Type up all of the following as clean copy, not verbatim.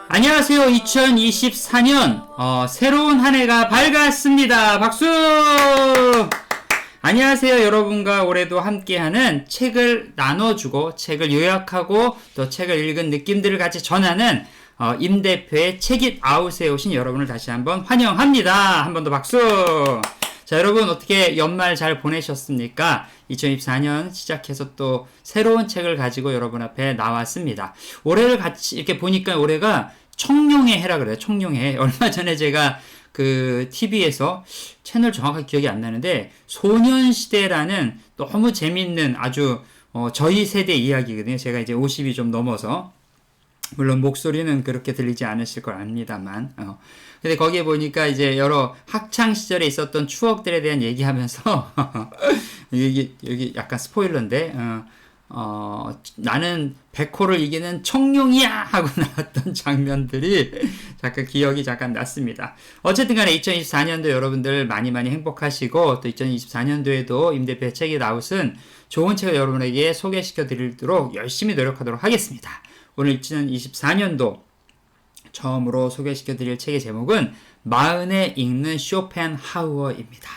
안녕하세요. 2024년 새로운 한 해가 밝았습니다. 박수! 안녕하세요. 여러분과 올해도 함께하는 책을 나눠주고 책을 요약하고 또 책을 읽은 느낌들을 같이 전하는 임 대표의 책잇 아웃에 오신 여러분을 다시 한번 환영합니다. 한 번 더 박수! 자, 여러분 어떻게 연말 잘 보내셨습니까? 2024년 시작해서 또 새로운 책을 가지고 여러분 앞에 나왔습니다. 올해를 같이 이렇게 보니까 올해가 청룡의 해라 그래요. 청룡의 해. 얼마 전에 제가 그 TV에서 채널 정확하게 기억이 안 나는데 소년시대라는 너무 재밌는 아주 저희 세대 이야기거든요. 제가 이제 50이 좀 넘어서 물론 목소리는 그렇게 들리지 않으실 걸 압니다만 근데 거기에 보니까 이제 여러 학창 시절에 있었던 추억들에 대한 얘기하면서 여기 약간 스포일러인데 나는 백호를 이기는 청룡이야 하고 나왔던 장면들이 잠깐 기억이 잠깐 났습니다. 어쨌든 간에 2024년도 여러분들 많이 행복하시고 또 2024년도에도 임 대표의 책이 나웃은 좋은 책을 여러분에게 소개시켜 드리도록 열심히 노력하도록 하겠습니다. 오늘 2024년도 처음으로 소개시켜 드릴 책의 제목은 마흔에 읽는 쇼펜하우어입니다.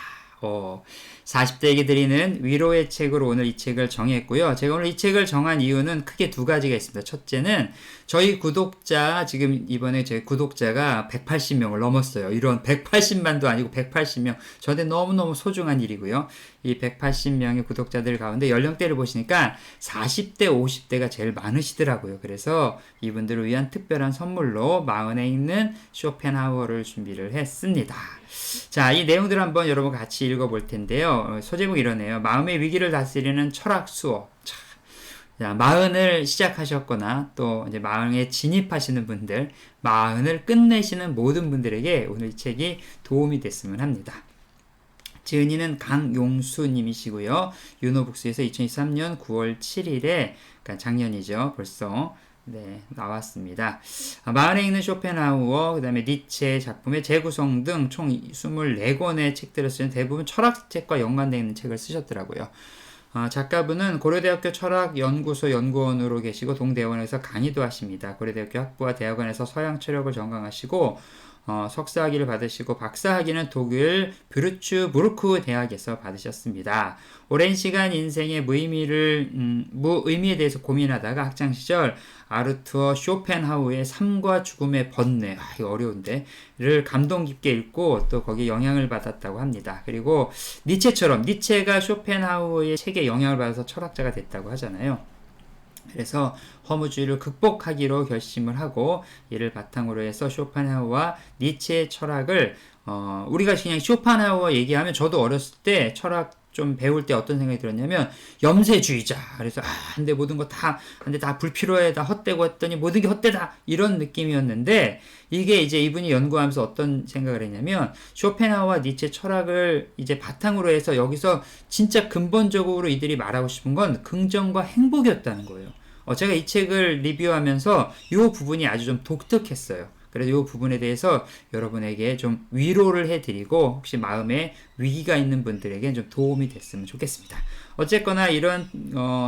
40대에게 드리는 위로의 책으로 오늘 이 책을 정했고요. 제가 오늘 이 책을 정한 이유는 크게 두 가지가 있습니다. 첫째는 저희 구독자, 지금 이번에 제 구독자가 180명을 넘었어요. 이런 180만도 아니고 180명. 저한테 너무너무 소중한 일이고요. 이 180명의 구독자들 가운데 연령대를 보시니까 40대, 50대가 제일 많으시더라고요. 그래서 이분들을 위한 특별한 선물로 마흔에 읽는 쇼펜하우어를 준비를 했습니다. 자, 이 내용들을 한번 여러분 같이 읽어볼 텐데요. 소제목이 이러네요. 마음의 위기를 다스리는 철학 수업. 자, 마흔을 시작하셨거나 또 이제 마흔에 진입하시는 분들, 마흔을 끝내시는 모든 분들에게 오늘 이 책이 도움이 됐으면 합니다. 지은이는 강용수 님이시고요. 유노북스에서 2023년 9월 7일에, 그러니까 작년이죠. 벌써. 네, 나왔습니다. 마흔에 읽는 쇼펜하우어, 그 다음에 니체 작품의 재구성 등 총 24권의 책들을 쓰는 대부분 철학책과 연관되어 있는 책을 쓰셨더라고요. 작가분은 고려대학교 철학연구소 연구원으로 계시고 동대원에서 강의도 하십니다. 고려대학교 학부와 대학원에서 서양 철학을 전공하시고 석사학위를 받으시고 박사학위는 독일 뷰르츠부르크 대학에서 받으셨습니다. 오랜 시간 인생의 무의미에 대해서 고민하다가 학창시절 아르투어 쇼펜하우의 삶과 죽음의 번뇌, 이거 어려운데, 를 감동 깊게 읽고 또 거기에 영향을 받았다고 합니다. 그리고 니체가 쇼펜하우의 책에 영향을 받아서 철학자가 됐다고 하잖아요. 그래서 허무주의를 극복하기로 결심을 하고 이를 바탕으로 해서 쇼펜하우어와 니체의 철학을 우리가 그냥 쇼펜하우어 얘기하면 저도 어렸을 때 철학 좀 배울 때 어떤 생각이 들었냐면 염세주의자. 그래서 근데 모든 거 다 근데 다 불필요해, 다 헛되고 했더니 모든 게 헛되다 이런 느낌이었는데 이게 이제 이분이 연구하면서 어떤 생각을 했냐면 쇼펜하우어와 니체 철학을 이제 바탕으로 해서 여기서 진짜 근본적으로 이들이 말하고 싶은 건 긍정과 행복이었다는 거예요. 제가 이 책을 리뷰하면서 이 부분이 아주 좀 독특했어요. 그래서 이 부분에 대해서 여러분에게 좀 위로를 해드리고 혹시 마음에 위기가 있는 분들에게 좀 도움이 됐으면 좋겠습니다. 어쨌거나 이런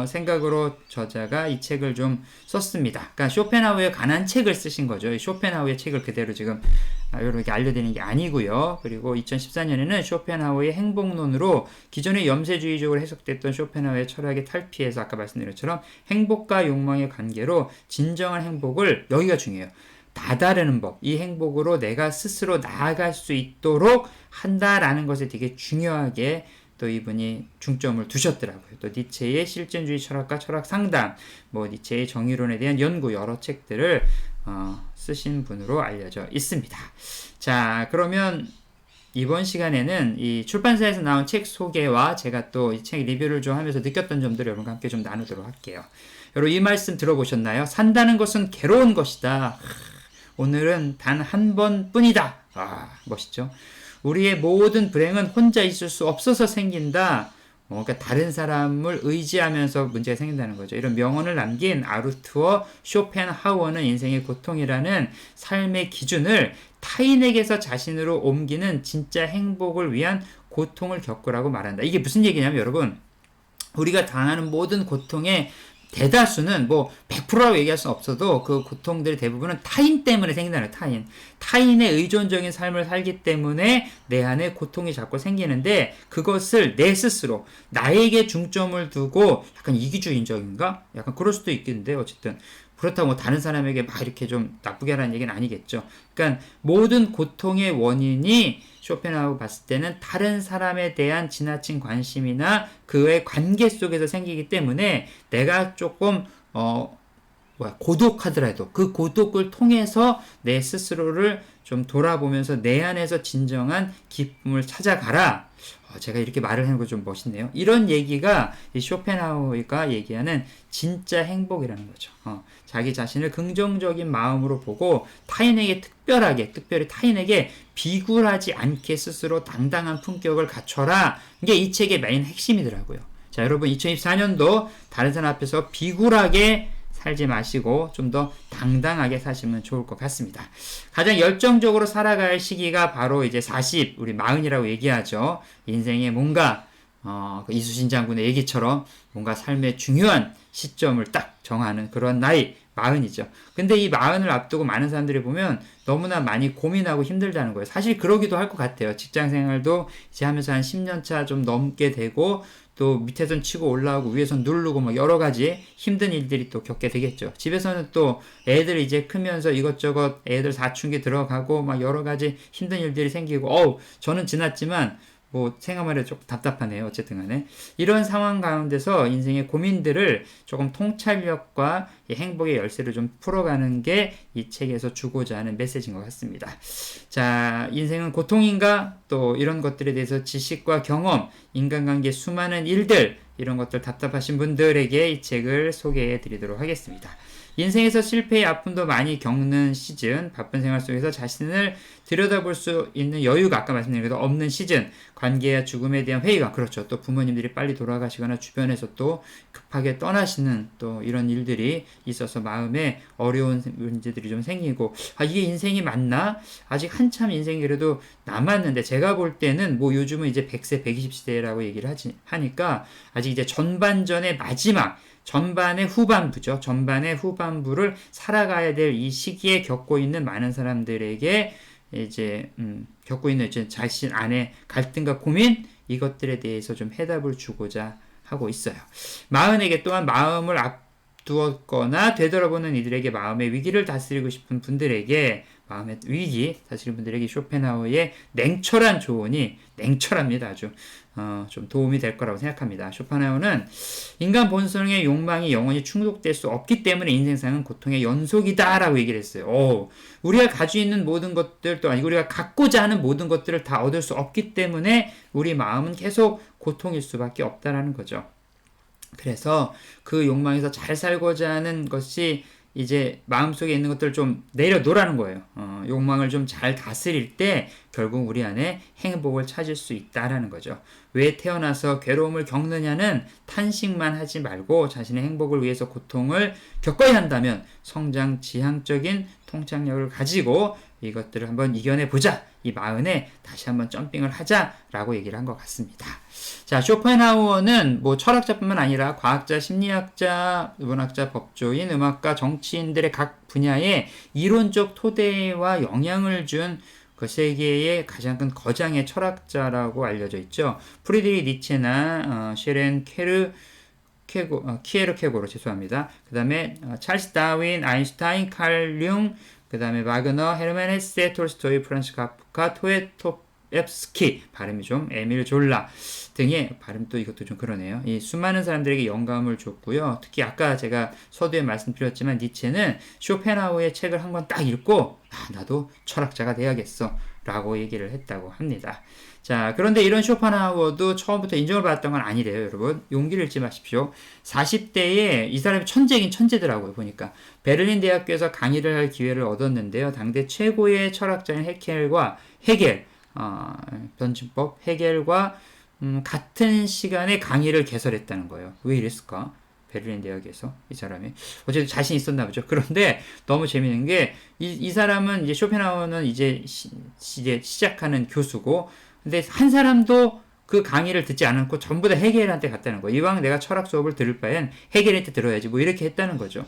생각으로 저자가 이 책을 좀 썼습니다. 그러니까 쇼펜하우어에 관한 책을 쓰신 거죠. 쇼펜하우어의 책을 그대로 지금 여러분에게 알려드리는 게 아니고요. 그리고 2014년에는 쇼펜하우어의 행복론으로 기존의 염세주의적으로 해석됐던 쇼펜하우어의 철학에 탈피해서 아까 말씀드린 것처럼 행복과 욕망의 관계로 진정한 행복을, 여기가 중요해요, 다다르는 법, 이 행복으로 내가 스스로 나아갈 수 있도록 한다라는 것에 되게 중요하게 또 이분이 중점을 두셨더라고요. 또 니체의 실존주의 철학과 철학 상담, 니체의 정의론에 대한 연구, 여러 책들을 쓰신 분으로 알려져 있습니다. 자, 그러면 이번 시간에는 이 출판사에서 나온 책 소개와 제가 또 이 책 리뷰를 좀 하면서 느꼈던 점들을 여러분과 함께 좀 나누도록 할게요. 여러분 이 말씀 들어보셨나요? 산다는 것은 괴로운 것이다. 오늘은 단 한 번뿐이다. 멋있죠? 우리의 모든 불행은 혼자 있을 수 없어서 생긴다. 그러니까 다른 사람을 의지하면서 문제가 생긴다는 거죠. 이런 명언을 남긴 아르투어 쇼펜하우어는 인생의 고통이라는 삶의 기준을 타인에게서 자신으로 옮기는 진짜 행복을 위한 고통을 겪으라고 말한다. 이게 무슨 얘기냐면 여러분, 우리가 당하는 모든 고통의 대다수는 뭐 100%라고 얘기할 수는 없어도 그 고통들의 대부분은 타인 때문에 생긴다는 거예요. 타인의 의존적인 삶을 살기 때문에 내 안에 고통이 자꾸 생기는데 그것을 내 스스로 나에게 중점을 두고 약간 이기주의적인가? 약간 그럴 수도 있겠는데 어쨌든 그렇다고 뭐 다른 사람에게 막 이렇게 좀 나쁘게 하라는 얘기는 아니겠죠. 그러니까 모든 고통의 원인이 쇼펜하우어 봤을 때는 다른 사람에 대한 지나친 관심이나 그의 관계 속에서 생기기 때문에 내가 조금 고독하더라도 그 고독을 통해서 내 스스로를 좀 돌아보면서 내 안에서 진정한 기쁨을 찾아가라. 제가 이렇게 말을 하는 거 좀 멋있네요. 이런 얘기가 이 쇼펜하우어가 얘기하는 진짜 행복이라는 거죠. 자기 자신을 긍정적인 마음으로 보고 타인에게 특별히 타인에게 비굴하지 않게 스스로 당당한 품격을 갖춰라. 이게 이 책의 메인 핵심이더라고요. 자, 여러분 2024년도 다른 사람 앞에서 비굴하게 살지 마시고 좀 더 당당하게 사시면 좋을 것 같습니다. 가장 열정적으로 살아갈 시기가 바로 이제 40, 우리 40이라고 얘기하죠. 인생에 뭔가 이수신 장군의 얘기처럼 뭔가 삶의 중요한 시점을 딱 정하는 그런 나이 40이죠. 근데 이 40을 앞두고 많은 사람들이 보면 너무나 많이 고민하고 힘들다는 거예요. 사실 그러기도 할 것 같아요. 직장 생활도 이제 하면서 한 10년 차 좀 넘게 되고 또 밑에선 치고 올라오고 위에선 누르고 뭐 여러 가지 힘든 일들이 또 겪게 되겠죠. 집에서는 또 애들 이제 크면서 이것저것 애들 사춘기 들어가고 막 여러 가지 힘든 일들이 생기고 저는 지났지만 뭐 생각만 해도 조금 답답하네요. 어쨌든 간에 이런 상황 가운데서 인생의 고민들을 조금 통찰력과 행복의 열쇠를 좀 풀어가는 게 이 책에서 주고자 하는 메시지인 것 같습니다. 자, 인생은 고통인가? 또 이런 것들에 대해서 지식과 경험, 인간관계 수많은 일들 이런 것들 답답하신 분들에게 이 책을 소개해 드리도록 하겠습니다. 인생에서 실패의 아픔도 많이 겪는 시즌, 바쁜 생활 속에서 자신을 들여다볼 수 있는 여유가 아까 말씀드린 것도 없는 시즌, 관계와 죽음에 대한 회의감, 그렇죠. 또 부모님들이 빨리 돌아가시거나 주변에서 또 급하게 떠나시는 또 이런 일들이 있어서 마음에 어려운 문제들이 좀 생기고, 이게 인생이 맞나? 아직 한참 인생이 그래도 남았는데, 제가 볼 때는 뭐 요즘은 이제 100세, 120세라고 얘기를 하니까 아직 이제 전반전의 마지막, 전반의 후반부죠. 전반의 후반부를 살아가야 될 이 시기에 겪고 있는 많은 사람들에게 이제 겪고 있는 이제 자신 안에 갈등과 고민 이것들에 대해서 좀 해답을 주고자 하고 있어요. 마흔에게 또한 마음을 앞두었거나 되돌아보는 이들에게 마음의 위기를 다스리고 싶은 분들에게 마음의 위기 다스리는 분들에게 쇼펜하우어의 냉철한 조언이 냉철합니다. 아주 좀 도움이 될 거라고 생각합니다. 쇼펜하우어는 인간 본성의 욕망이 영원히 충족될 수 없기 때문에 인생상은 고통의 연속이다라고 얘기를 했어요. 우리가 가지고 있는 모든 것들 또 아니고 우리가 갖고자 하는 모든 것들을 다 얻을 수 없기 때문에 우리 마음은 계속 고통일 수밖에 없다라는 거죠. 그래서 그 욕망에서 잘 살고자 하는 것이 이제 마음속에 있는 것들을 좀 내려놓으라는 거예요. 욕망을 좀 잘 다스릴 때 결국 우리 안에 행복을 찾을 수 있다라는 거죠. 왜 태어나서 괴로움을 겪느냐는 탄식만 하지 말고 자신의 행복을 위해서 고통을 겪어야 한다면 성장 지향적인 통찰력을 가지고 이것들을 한번 이겨내보자. 이 마흔에 다시 한번 점핑을 하자라고 얘기를 한 것 같습니다. 자, 쇼펜하우어는 뭐 철학자뿐만 아니라 과학자, 심리학자, 문학자, 법조인, 음악가, 정치인들의 각 분야의 이론적 토대와 영향을 준 그 세계의 가장 큰 거장의 철학자라고 알려져 있죠. 프리드리히 니체나 쉐렌 키에르케고르 죄송합니다. 그 다음에 찰스 다윈, 아인슈타인, 칼 융, 그 다음에 와그너, 헤르만 헤세, 톨스토이, 프란츠 카프카, 토에토옙스키 발음이 좀 에밀 졸라 등의 발음도 이것도 좀 그러네요. 이 수많은 사람들에게 영감을 줬고요. 특히 아까 제가 서두에 말씀드렸지만 니체는 쇼펜하우어의 책을 한 권 딱 읽고 나도 철학자가 돼야겠어 라고 얘기를 했다고 합니다. 자, 그런데 이런 쇼펜하우어도 처음부터 인정을 받았던 건 아니래요, 여러분. 용기를 잃지 마십시오. 40대에 이 사람이 천재긴 천재더라고요, 보니까. 베를린 대학교에서 강의를 할 기회를 얻었는데요. 당대 최고의 철학자인 헤겔, 변증법, 헤겔과 같은 시간에 강의를 개설했다는 거예요. 왜 이랬을까? 베를린 대학에서 이 사람이 어쨌든 자신 있었나 보죠. 그런데 너무 재밌는 게 이 사람은 이제 쇼펜하우어는 이제 시작하는 교수고, 근데 한 사람도 그 강의를 듣지 않았고 전부 다 헤겔한테 갔다는 거예요. 이왕 내가 철학 수업을 들을 바엔 헤겔한테 들어야지 뭐 이렇게 했다는 거죠.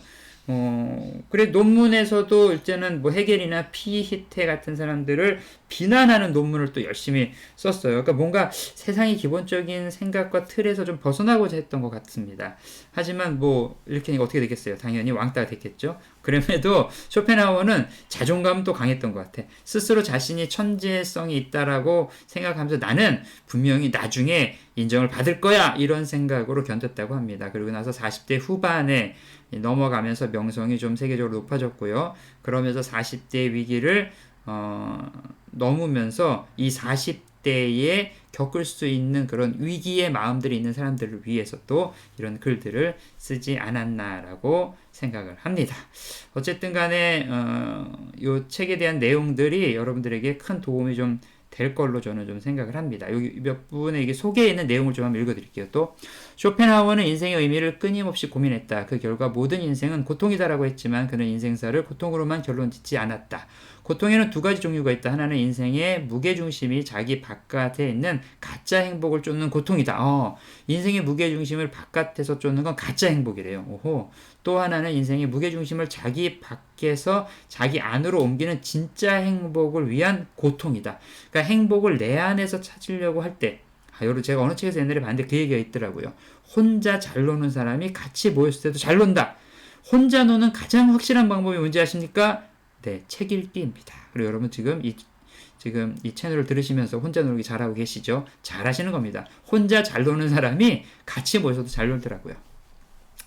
그래 논문에서도 이제는 뭐 헤겔이나 피히테 같은 사람들을 비난하는 논문을 또 열심히 썼어요. 그러니까 뭔가 세상의 기본적인 생각과 틀에서 좀 벗어나고자 했던 것 같습니다. 하지만 뭐 이렇게 어떻게 되겠어요? 당연히 왕따가 됐겠죠. 그럼에도 쇼펜하우어는 자존감도 강했던 것 같아. 스스로 자신이 천재성이 있다라고 생각하면서 나는 분명히 나중에 인정을 받을 거야 이런 생각으로 견뎠다고 합니다. 그리고 나서 40대 후반에 넘어가면서 명성이 좀 세계적으로 높아졌고요. 그러면서 40대 위기를 넘으면서 이 40대에 겪을 수 있는 그런 위기의 마음들이 있는 사람들을 위해서 또 이런 글들을 쓰지 않았나라고 생각을 합니다. 어쨌든 간에 이 책에 대한 내용들이 여러분들에게 큰 도움이 좀 될 걸로 저는 좀 생각을 합니다. 여기 몇 분의 이게 소개에 있는 내용을 좀 한번 읽어드릴게요. 또 쇼펜하우어는 인생의 의미를 끊임없이 고민했다. 그 결과 모든 인생은 고통이다라고 했지만 그는 인생사를 고통으로만 결론 짓지 않았다. 고통에는 두 가지 종류가 있다. 하나는 인생의 무게중심이 자기 바깥에 있는 가짜 행복을 쫓는 고통이다. 인생의 무게중심을 바깥에서 쫓는 건 가짜 행복이래요. 오호. 또 하나는 인생의 무게중심을 자기 밖에서 자기 안으로 옮기는 진짜 행복을 위한 고통이다. 그러니까 행복을 내 안에서 찾으려고 할 때, 여러분 제가 어느 책에서 옛날에 봤는데 그 얘기가 있더라고요. 혼자 잘 노는 사람이 같이 모였을 때도 잘 논다. 혼자 노는 가장 확실한 방법이 뭔지 아십니까? 네, 책 읽기입니다. 그리고 여러분 지금 이 채널을 들으시면서 혼자 놀기 잘하고 계시죠? 잘하시는 겁니다. 혼자 잘 노는 사람이 같이 모여서도 잘 놀더라고요.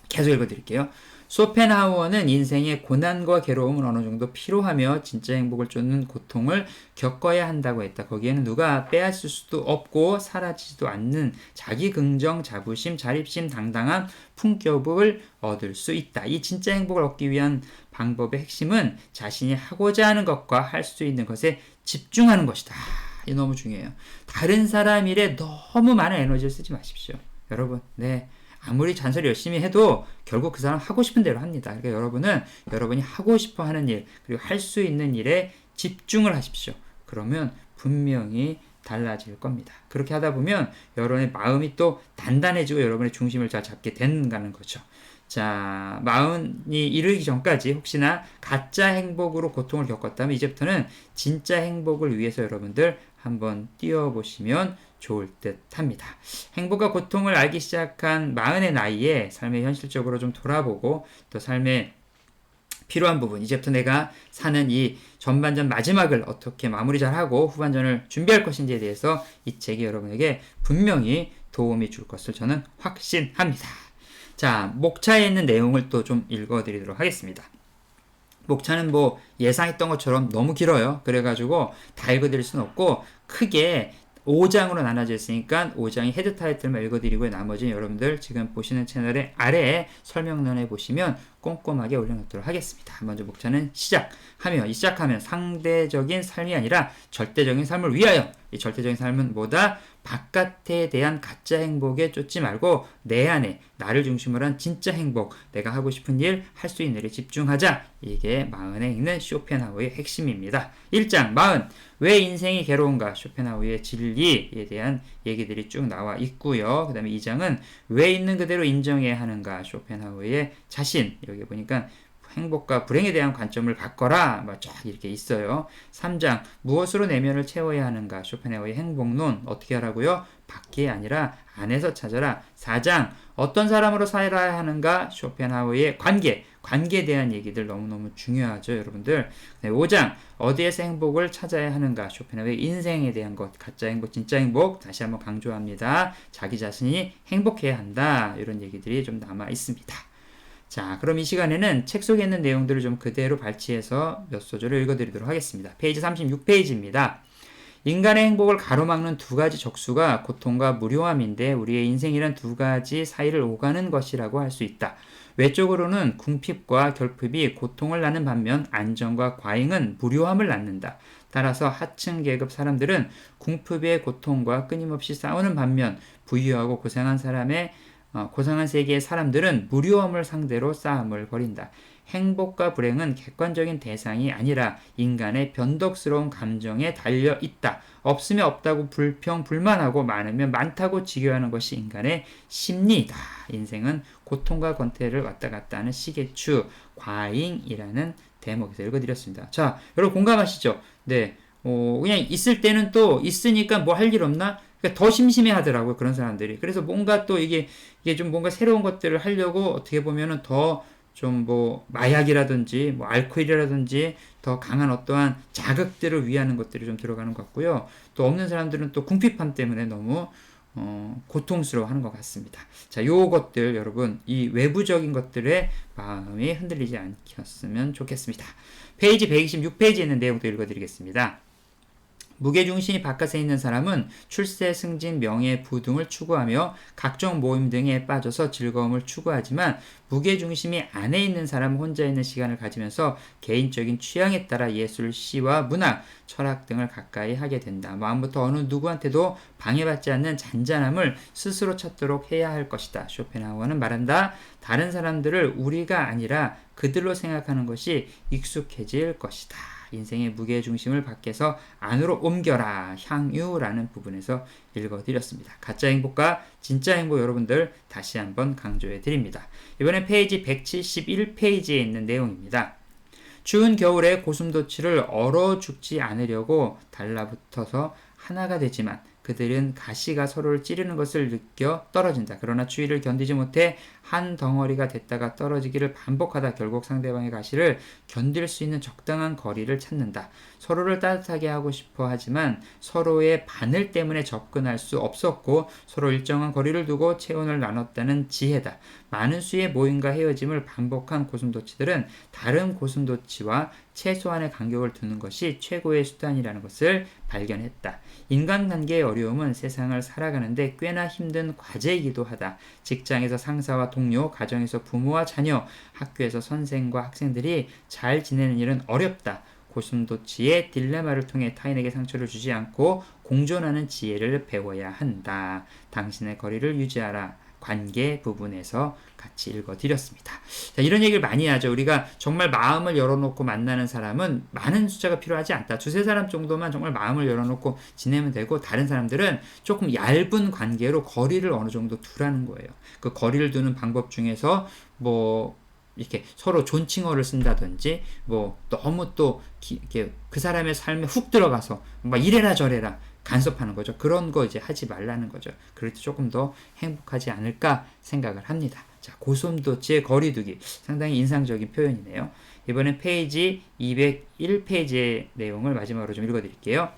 계속 읽어드릴게요. 쇼펜하우어는 인생의 고난과 괴로움은 어느 정도 필요하며 진짜 행복을 쫓는 고통을 겪어야 한다고 했다. 거기에는 누가 빼앗을 수도 없고 사라지지도 않는 자기 긍정, 자부심, 자립심, 당당한 품격을 얻을 수 있다. 이 진짜 행복을 얻기 위한 방법의 핵심은 자신이 하고자 하는 것과 할 수 있는 것에 집중하는 것이다. 이게 너무 중요해요. 다른 사람 일에 너무 많은 에너지를 쓰지 마십시오. 여러분, 네. 아무리 잔소리 열심히 해도 결국 그 사람 하고 싶은 대로 합니다. 그러니까 여러분은 여러분이 하고 싶어 하는 일, 그리고 할 수 있는 일에 집중을 하십시오. 그러면 분명히 달라질 겁니다. 그렇게 하다 보면 여러분의 마음이 또 단단해지고 여러분의 중심을 잘 잡게 된다는 거죠. 자, 마흔이 이르기 전까지 혹시나 가짜 행복으로 고통을 겪었다면 이제부터는 진짜 행복을 위해서 여러분들 한번 뛰어보시면 좋을 듯 합니다. 행복과 고통을 알기 시작한 40의 나이에 삶의 현실적으로 좀 돌아보고 또 삶의 필요한 부분, 이제부터 내가 사는 이 전반전 마지막을 어떻게 마무리 잘하고 후반전을 준비할 것인지에 대해서 이 책이 여러분에게 분명히 도움이 줄 것을 저는 확신합니다. 자, 목차에 있는 내용을 또 좀 읽어드리도록 하겠습니다. 목차는 뭐 예상했던 것처럼 너무 길어요. 그래가지고 다 읽어드릴 수는 없고 크게 5장으로 나눠져 있으니까 5장이 헤드 타이틀만 읽어드리고 나머지는 여러분들 지금 보시는 채널의 아래에 설명란에 보시면 꼼꼼하게 올려놓도록 하겠습니다. 먼저 목차는 시작하면 상대적인 삶이 아니라 절대적인 삶을 위하여. 이 절대적인 삶은 뭐다? 바깥에 대한 가짜 행복에 쫓지 말고 내 안에 나를 중심으로 한 진짜 행복, 내가 하고 싶은 일, 할 수 있는 일에 집중하자. 이게 40에 읽는 쇼펜하우어의 핵심입니다. 1장 40. 왜 인생이 괴로운가? 쇼펜하우어의 진리에 대한 얘기들이 쭉 나와 있고요. 그 다음에 2장은 왜 있는 그대로 인정해야 하는가? 쇼펜하우어의 자신. 여기 보니까 행복과 불행에 대한 관점을 바꿔라. 쫙 이렇게 있어요. 3장 무엇으로 내면을 채워야 하는가? 쇼펜하우어의 행복론. 어떻게 하라고요? 밖이 아니라 안에서 찾아라. 4장 어떤 사람으로 살아야 하는가? 쇼펜하우어의 관계에 대한 얘기들 너무너무 중요하죠, 여러분들. 네, 5장 어디에서 행복을 찾아야 하는가? 쇼펜하우어의 인생에 대한 것, 가짜 행복, 진짜 행복. 다시 한번 강조합니다. 자기 자신이 행복해야 한다. 이런 얘기들이 좀 남아 있습니다. 자, 그럼 이 시간에는 책 속에 있는 내용들을 좀 그대로 발췌해서 몇 소절을 읽어드리도록 하겠습니다. 페이지 36페이지입니다. 인간의 행복을 가로막는 두 가지 적수가 고통과 무료함인데 우리의 인생이란 두 가지 사이를 오가는 것이라고 할 수 있다. 외적으로는 궁핍과 결핍이 고통을 낳는 반면 안정과 과잉은 무료함을 낳는다. 따라서 하층 계급 사람들은 궁핍의 고통과 끊임없이 싸우는 반면 부유하고 고상한 세계의 사람들은 무료함을 상대로 싸움을 벌인다. 행복과 불행은 객관적인 대상이 아니라 인간의 변덕스러운 감정에 달려 있다. 없으면 없다고 불평, 불만하고 많으면 많다고 직여하는 것이 인간의 심리이다. 인생은 고통과 권태를 왔다 갔다 하는 시계추, 과잉이라는 대목에서 읽어드렸습니다. 자, 여러분 공감하시죠? 네. 그냥 있을 때는 또 있으니까 뭐 할 일 없나? 그러니까 더 심심해 하더라고요. 그런 사람들이. 그래서 뭔가 또 이게 좀 뭔가 새로운 것들을 하려고 어떻게 보면은 더 좀 뭐 마약이라든지 뭐 알코올이라든지 더 강한 어떠한 자극들을 위하는 것들이 좀 들어가는 것 같고요. 또 없는 사람들은 또 궁핍함 때문에 너무 고통스러워하는 것 같습니다. 자, 요것들 여러분 이 외부적인 것들에 마음이 흔들리지 않겠으면 좋겠습니다. 페이지 126페이지에 있는 내용도 읽어드리겠습니다. 무게중심이 바깥에 있는 사람은 출세, 승진, 명예, 부등을 추구하며 각종 모임 등에 빠져서 즐거움을 추구하지만 무게중심이 안에 있는 사람은 혼자 있는 시간을 가지면서 개인적인 취향에 따라 예술, 시와 문학, 철학 등을 가까이 하게 된다. 마음부터 어느 누구한테도 방해받지 않는 잔잔함을 스스로 찾도록 해야 할 것이다. 쇼펜하우어는 말한다. 다른 사람들을 우리가 아니라 그들로 생각하는 것이 익숙해질 것이다. 인생의 무게중심을 밖에서 안으로 옮겨라. 향유라는 부분에서 읽어드렸습니다. 가짜 행복과 진짜 행복 여러분들 다시 한번 강조해 드립니다. 이번엔 페이지 171페이지에 있는 내용입니다. 추운 겨울에 고슴도치를 얼어 죽지 않으려고 달라붙어서 하나가 되지만 그들은 가시가 서로를 찌르는 것을 느껴 떨어진다. 그러나 추위를 견디지 못해 한 덩어리가 됐다가 떨어지기를 반복하다 결국 상대방의 가시를 견딜 수 있는 적당한 거리를 찾는다. 서로를 따뜻하게 하고 싶어 하지만 서로의 바늘 때문에 접근할 수 없었고 서로 일정한 거리를 두고 체온을 나눴다는 지혜다. 많은 수의 모임과 헤어짐을 반복한 고슴도치들은 다른 고슴도치와 최소한의 간격을 두는 것이 최고의 수단이라는 것을 발견했다. 인간관계의 어려움은 세상을 살아가는데 꽤나 힘든 과제이기도 하다. 직장에서 상사와 동료, 가정에서 부모와 자녀, 학교에서 선생과 학생들이 잘 지내는 일은 어렵다. 고슴도치의 딜레마를 통해 타인에게 상처를 주지 않고 공존하는 지혜를 배워야 한다. 당신의 거리를 유지하라. 관계 부분에서 같이 읽어드렸습니다. 자, 이런 얘기를 많이 하죠. 우리가 정말 마음을 열어놓고 만나는 사람은 많은 숫자가 필요하지 않다. 두세 사람 정도만 정말 마음을 열어놓고 지내면 되고 다른 사람들은 조금 얇은 관계로 거리를 어느 정도 두라는 거예요. 그 거리를 두는 방법 중에서 뭐 이렇게 서로 존칭어를 쓴다든지 뭐 너무 또 이렇게 그 사람의 삶에 훅 들어가서 막 이래라 저래라 간섭하는 거죠. 그런 거 이제 하지 말라는 거죠. 그럴 때 조금 더 행복하지 않을까 생각을 합니다. 자, 고슴도치의 거리두기 상당히 인상적인 표현이네요. 이번엔 페이지 201페이지의 내용을 마지막으로 좀 읽어드릴게요.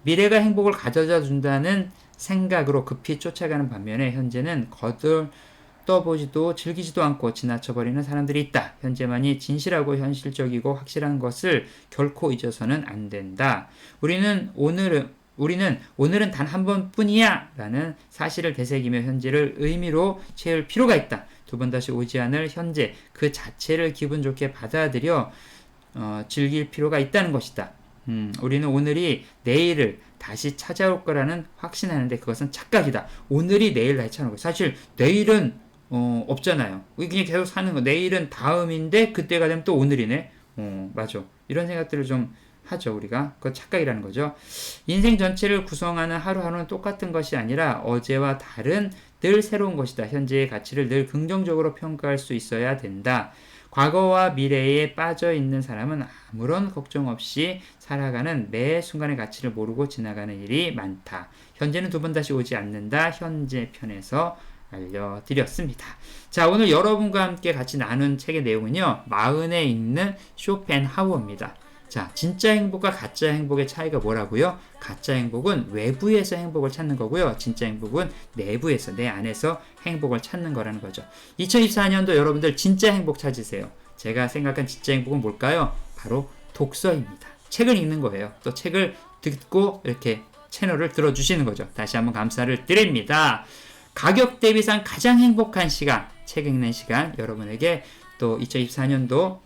미래가 행복을 가져다 준다는 생각으로 급히 쫓아가는 반면에 현재는 떠보지도 즐기지도 않고 지나쳐버리는 사람들이 있다. 현재만이 진실하고 현실적이고 확실한 것을 결코 잊어서는 안 된다. 우리는 오늘은 단 한 번뿐이야 라는 사실을 되새기며 현재를 의미로 채울 필요가 있다. 두 번 다시 오지 않을 현재 그 자체를 기분 좋게 받아들여 즐길 필요가 있다는 것이다. 우리는 오늘이 내일을 다시 찾아올 거라는 확신하는데 그것은 착각이다. 오늘이 내일 다시 찾아올 거야. 사실 내일은 없잖아요. 그냥 계속 사는 거. 내일은 다음인데 그때가 되면 또 오늘이네. 맞아. 이런 생각들을 좀 하죠, 우리가. 그거 착각이라는 거죠. 인생 전체를 구성하는 하루하루는 똑같은 것이 아니라 어제와 다른 늘 새로운 것이다. 현재의 가치를 늘 긍정적으로 평가할 수 있어야 된다. 과거와 미래에 빠져 있는 사람은 아무런 걱정 없이 살아가는 매 순간의 가치를 모르고 지나가는 일이 많다. 현재는 두 번 다시 오지 않는다. 현재 편에서 알려드렸습니다. 자, 오늘 여러분과 함께 같이 나눈 책의 내용은요, 마흔에 읽는 쇼펜하우어입니다. 자, 진짜 행복과 가짜 행복의 차이가 뭐라고요? 가짜 행복은 외부에서 행복을 찾는 거고요. 진짜 행복은 내부에서, 내 안에서 행복을 찾는 거라는 거죠. 2024년도 여러분들 진짜 행복 찾으세요. 제가 생각한 진짜 행복은 뭘까요? 바로 독서입니다. 책을 읽는 거예요. 또 책을 듣고 이렇게 채널을 들어주시는 거죠. 다시 한번 감사를 드립니다. 가격 대비상 가장 행복한 시간, 책 읽는 시간 여러분에게 또 2024년도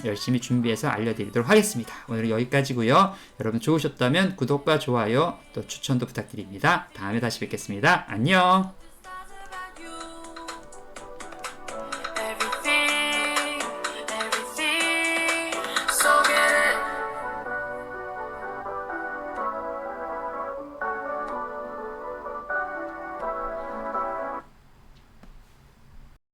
열심히 준비해서 알려드리도록 하겠습니다. 오늘은 여기까지고요. 여러분 좋으셨다면 구독과 좋아요 또 추천도 부탁드립니다. 다음에 다시 뵙겠습니다. 안녕.